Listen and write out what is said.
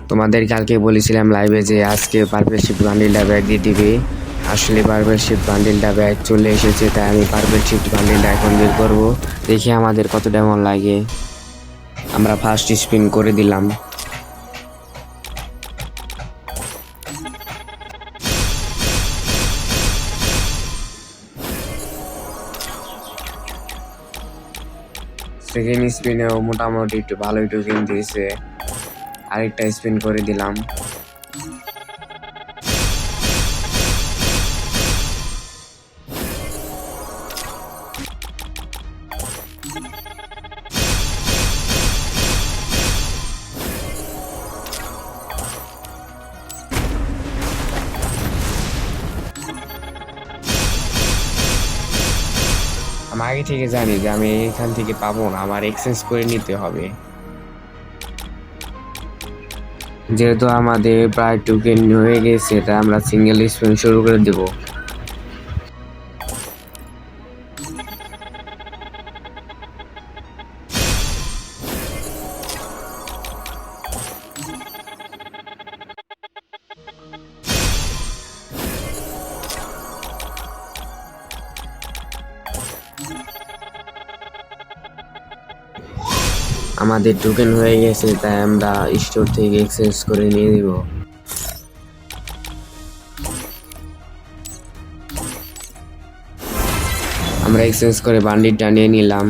তোমাদের কালকে বলেছিলাম লাইভে যে আজকে পারফেক্ট শিফট বান্ডিলটা ব্যাগ দিয়ে দিবে। আসলে পারফেক্ট শিফট বান্ডিলটা ব্যাগ চলে এসেছে, তাই আমি পারফেক্ট শিফট বান্ডিলটা এখন বের করবো। দেখি আমাদের কত ডায়মন্ড লাগে। আমরা ফার্স্ট স্পিন করে দিলাম। সেকেন্ড স্পিনেও মোটামুটি একটু ভালোই টোকেন দিয়েছে। আরেকটা স্পিন করে দিলাম। আমি আগে থেকে জানি যে আমি এখান থেকে পাবো না, আমার এক্সচেঞ্জ করে নিতে হবে। যেহেতু আমাদের প্রায় টোকেন হয়ে গেছে, তাই আমরা সিঙ্গেল স্পিন শুরু করে দেব। আমাদের টোকেন হয়ে গেছে, তাই আমরা স্টোর থেকে এক্সচেঞ্জ করে নিয়ে দিব। আমরা এক্সচেঞ্জ করে বান্ডিলটা নিয়ে নিলাম।